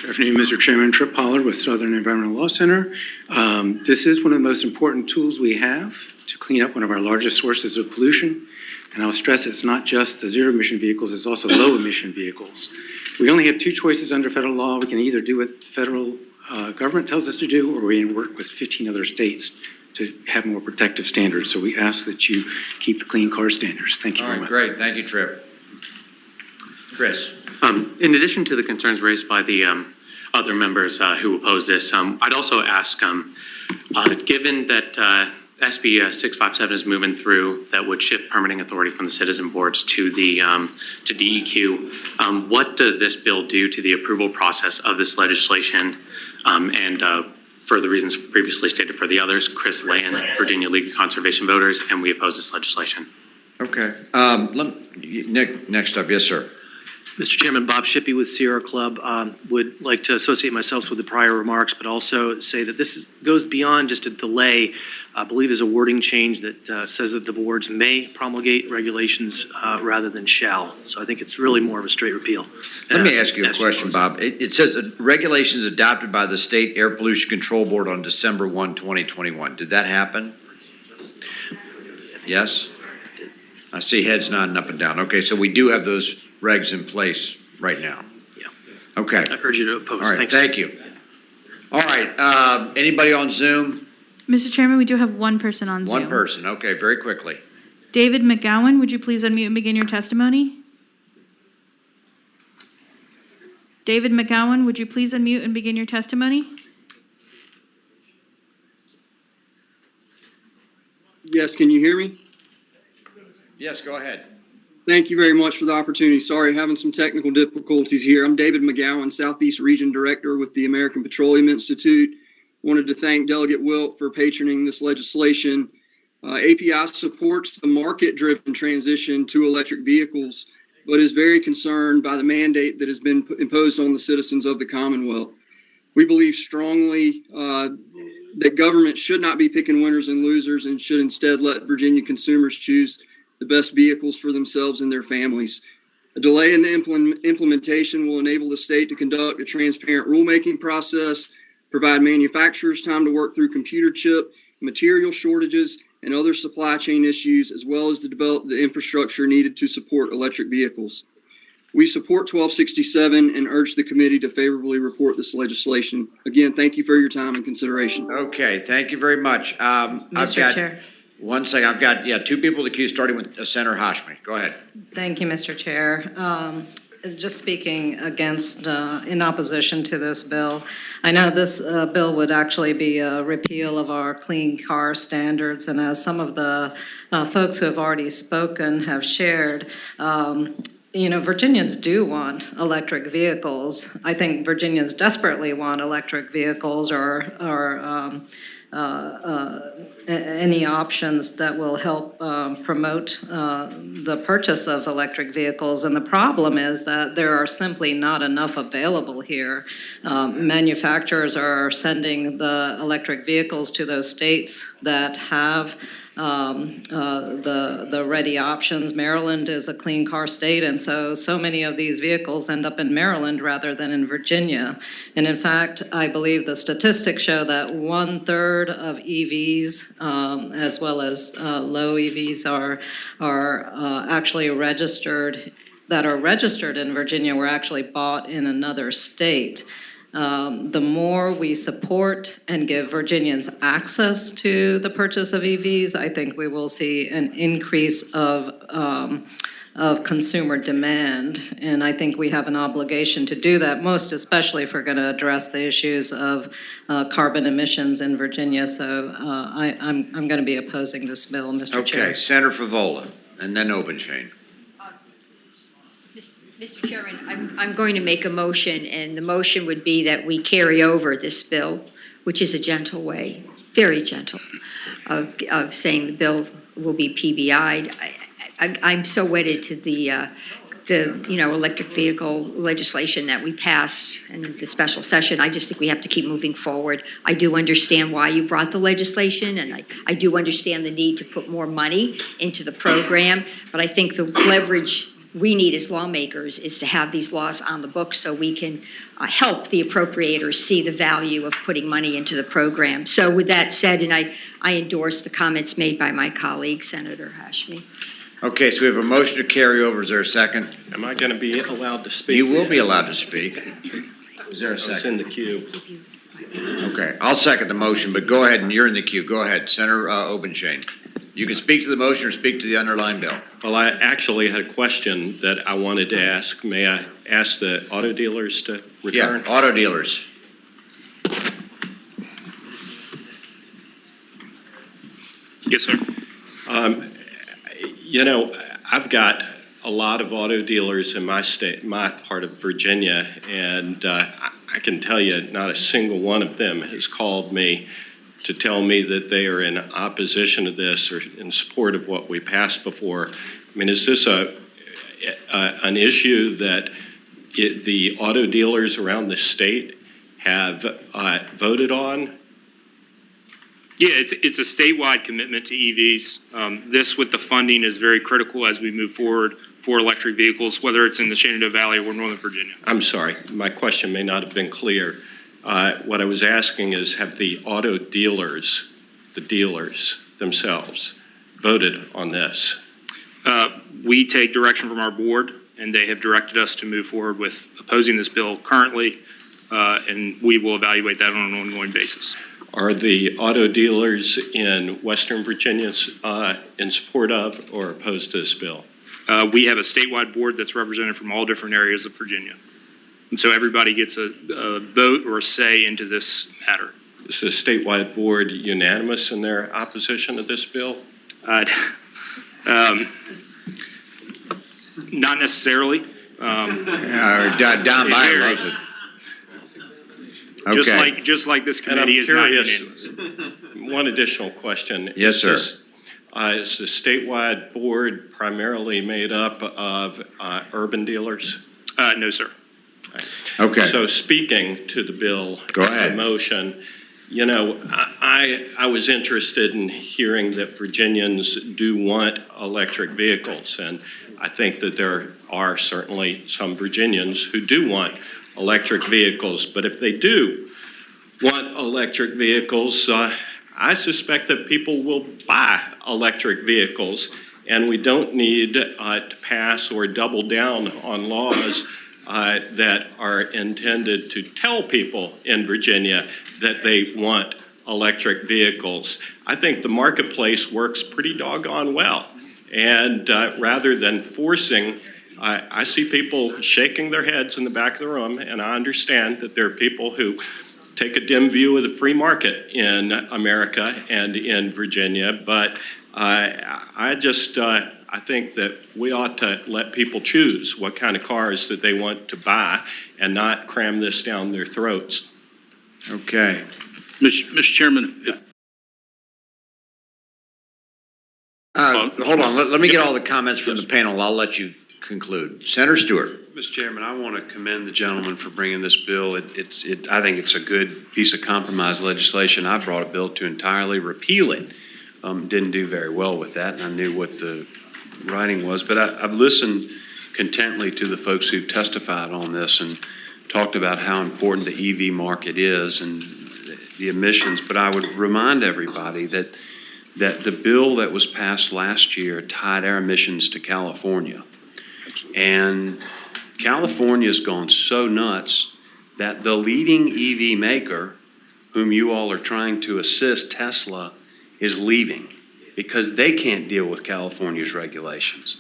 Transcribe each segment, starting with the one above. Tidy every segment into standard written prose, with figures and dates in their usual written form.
Good afternoon, Mr. Chairman. Trip Pollard with Southern Environmental Law Center. This is one of the most important tools we have to clean up one of our largest sources of pollution. And I'll stress it's not just the zero-emission vehicles, it's also low-emission vehicles. We only have two choices under federal law. We can either do what the federal government tells us to do, or we can work with 15 other states to have more protective standards. So we ask that you keep the clean car standards. Thank you very much. Great. Thank you, Trip. Chris. In addition to the concerns raised by the other members who oppose this, I'd also ask, given that SB 657 is moving through, that would shift permitting authority from the citizen boards to the to DEQ, what does this bill do to the approval process of this legislation? And for the reasons previously stated for the others, Chris Lane, Virginia League of Conservation Voters, and we oppose this legislation. Okay. Nick, next up. Yes, sir. Mr. Chairman, Bob Shippey with Sierra Club would like to associate myself with the prior remarks, but also say that this goes beyond just a delay. I believe there's a wording change that says that the boards may promulgate regulations rather than shall. So I think it's really more of a straight repeal. Let me ask you a question, Bob. It says regulations adopted by the State Air Pollution Control Board on December 1, 2021. Did that happen? Yes? I see heads nodding up and down. Okay, so we do have those regs in place right now. Yeah. Okay. I urge you to oppose. All right. Thanks. Thank you. All right. Anybody on Zoom? Mr. Chairman, we do have one person on Zoom. One person. Okay. Very quickly. David McGowan, would you please unmute and begin your testimony? David McGowan, would you please unmute and begin your testimony? Yes, can you hear me? Yes, go ahead. Thank you very much for the opportunity. Sorry, having some technical difficulties here. I'm David McGowan, Southeast Region Director with the American Petroleum Institute. Wanted to thank Delegate Wilt for patroning this legislation. API supports the market-driven transition to electric vehicles, but is very concerned by the mandate that has been imposed on the citizens of the Commonwealth. We believe strongly that government should not be picking winners and losers and should instead let Virginia consumers choose the best vehicles for themselves and their families. A delay in the implementation will enable the state to conduct a transparent rulemaking process, provide manufacturers time to work through computer chip, material shortages, and other supply chain issues, as well as to develop the infrastructure needed to support electric vehicles. We support 1267 and urge the committee to favorably report this legislation. Again, thank you for your time and consideration. Okay, thank you very much. Mr. Chair. One second. I've got, two people to queue, starting with Senator Hashmi. Go ahead. Thank you, Mr. Chair. Just speaking against, in opposition to this bill, I know this bill would actually be a repeal of our clean car standards, and as some of the folks who have already spoken have shared, Virginians do want electric vehicles. I think Virginians desperately want electric vehicles or any options that will help promote the purchase of electric vehicles. And the problem is that there are simply not enough available here. Manufacturers are sending the electric vehicles to those states that have the ready options. Maryland is a clean car state, and so many of these vehicles end up in Maryland rather than in Virginia. And in fact, I believe the statistics show that 1/3 of EVs, as well as low EVs, are actually registered, that are registered in Virginia, were actually bought in another state. The more we support and give Virginians access to the purchase of EVs, I think we will see an increase of consumer demand. And I think we have an obligation to do that, most especially if we're going to address the issues of carbon emissions in Virginia. So I'm going to be opposing this bill, Mr. Chair. Okay, Senator Favola, and then Obenchain. Mr. Chairman, I'm going to make a motion, and the motion would be that we carry over this bill, which is a gentle way, very gentle, of saying the bill will be PBI'd. I'm so wedded to the electric vehicle legislation that we passed in the special session. I just think we have to keep moving forward. I do understand why you brought the legislation, and I do understand the need to put more money into the program, but I think the leverage we need as lawmakers is to have these laws on the books so we can help the appropriators see the value of putting money into the program. So with that said, and I endorse the comments made by my colleague, Senator Hashmi. Okay, so we have a motion to carry over. Is there a second? Am I going to be allowed to speak? You will be allowed to speak. Is there a I was in second? the queue. Okay, I'll second the motion, but go ahead and you're in the queue. Go ahead, Senator Obenshain. You can speak to the motion or speak to the underlying bill. Well, I actually had a question that I wanted to ask. May I ask the auto dealers to return? Yeah, auto dealers. Yes, sir. You know, I've got a lot of auto dealers in my state, my part of Virginia, and I can tell you not a single one of them has called me to tell me that they are in opposition to this or in support of what we passed before. I mean, is this an issue that the auto dealers around the state have voted on? Yeah, it's a statewide commitment to EVs. This with the funding is very critical as we move forward for electric vehicles, whether it's in the Shenandoah Valley or Northern Virginia. I'm sorry, my question may not have been clear. What I was asking is, have the auto dealers, the dealers themselves, voted on this? We take direction from our board, and they have directed us to move forward with opposing this bill currently, and we will evaluate that on an ongoing basis. Are the auto dealers in Western Virginia in support of or opposed to this bill? We have a statewide board that's represented from all different areas of Virginia. And so everybody gets a vote or a say into this matter. Is the statewide board unanimous in their opposition to this bill? Not necessarily. Down by a motion. Okay. Just like this And I'm committee is not curious, unanimous. one additional question. Yes, sir. Is the statewide board primarily made up of urban dealers? No, sir. Okay. So speaking to the bill, Go ahead. the motion, you know, I was interested in hearing that Virginians do want electric vehicles, and I think that there are certainly some Virginians who do want electric vehicles. But if they do want electric vehicles, I suspect that people will buy electric vehicles, and we don't need to pass or double down on laws that are intended to tell people in Virginia that they want electric vehicles. I think the marketplace works pretty doggone well. And rather than forcing, I see people shaking their heads in the back of the room, and I understand that there are people who take a dim view of the free market in America and in Virginia, but I think that we ought to let people choose what kind of cars that they want to buy and not cram this down their throats. Okay. Mr. Chairman, if Hold on. Let me get all the comments from the panel. I'll let you conclude. Senator Stewart. Mr. Chairman, I want to commend the gentleman for bringing this bill. I think it's a good piece of compromise legislation. I brought a bill to entirely repeal it. Didn't do very well with that, and I knew what the writing was. But I've listened contently to the folks who testified on this and talked about how important the EV market is and the emissions. But I would remind everybody that the bill that was passed last year tied our emissions to California. And California's gone so nuts that the leading EV maker, whom you all are trying to assist, Tesla, is leaving because they can't deal with California's regulations.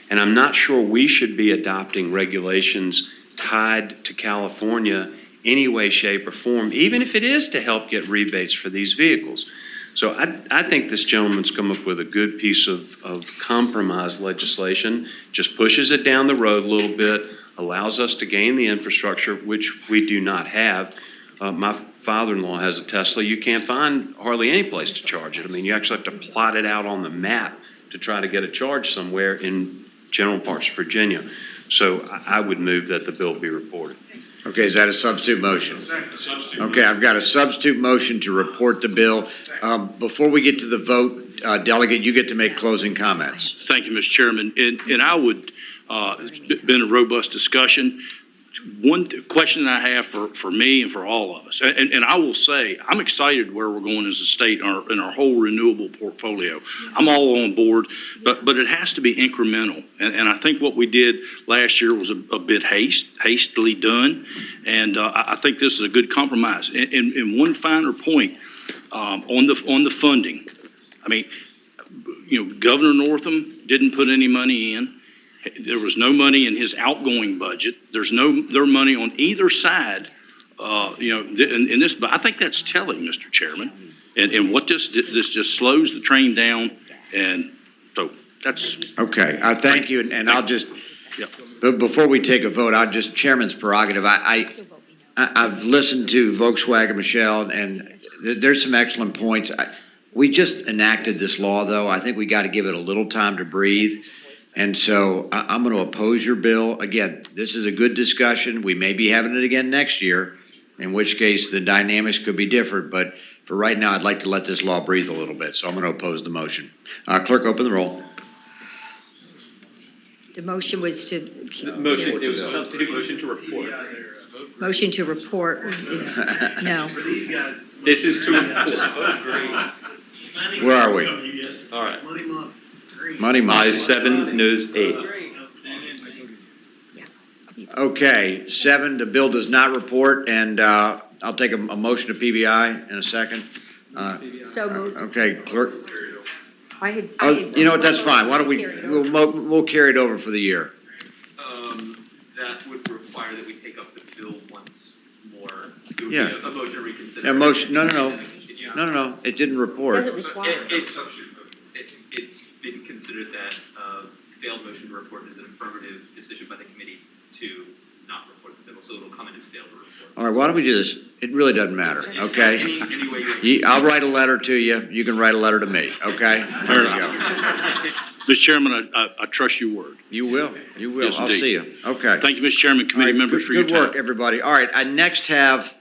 And I'm not sure we should be adopting regulations tied to California any way, shape, or form, even if it is to help get rebates for these vehicles. So I think this gentleman's come up with a good piece of compromise legislation, just pushes it down the road a little bit, allows us to gain the infrastructure, which we do not have. My father-in-law has a Tesla. You can't find hardly any place to charge it. I mean, you actually have to plot it out on the map to try to get a charge somewhere in general parts of Virginia. So I would move that the bill be reported. Okay, is that a substitute motion? Okay, I've got a substitute motion to report the bill. Before we get to the vote, Delegate, you get to make closing comments. Thank you, Mr. Chairman. And I would It's been a robust discussion. One question I have for me and for all of us, and I will say, I'm excited where we're going as a state in our whole renewable portfolio. I'm all on board, but it has to be incremental. And I think what we did last year was a bit hastily done, and I think this is a good compromise. And one finer point on the funding. I mean, Governor Northam didn't put any money in. There was no money in his outgoing budget. There's no money on either side, in this. But I think that's telling, Mr. Chairman. And what this just slows the train down. And so that's. Okay, I thank you. And I'll just, but before we take a vote, Chairman's prerogative. I've listened to Volkswagen, Michelle, and there's some excellent points. We just enacted this law, though. I think we got to give it a little time to breathe. And so I'm going to oppose your bill. Again, this is a good discussion. We may be having it again next year, in which case the dynamics could be different. But for right now, I'd like to let this law breathe a little bit. So I'm going to oppose the motion. Clerk, open the roll. The motion was to. Motion, it was a substitute motion to report. Motion to report is no. This is to report. Where are we? All right. Money month. Ayes 7, noes 8. Okay, 7, the bill does not report, and I'll take a motion to PBI in a second. So moved. Okay, clerk. You know what, that's fine. Why don't we'll carry it over for the year. That would require that we take up the bill once more. It would Yeah. be a motion to reconsider. Yeah, motion, no, it didn't report. It's been considered that failed motion to report is an affirmative decision by the committee to not report the bill, so it'll come in as failed to report. All right, why don't we do this? It really doesn't matter, okay? Any way I'll write a letter to you. You can write a letter to me, okay? There we go. Mr. Chairman, I trust your word. You will. Yes, I'll indeed. see you. Okay. Thank you, Mr. Chairman, committee members, for your time. Good work, everybody. All right, I next have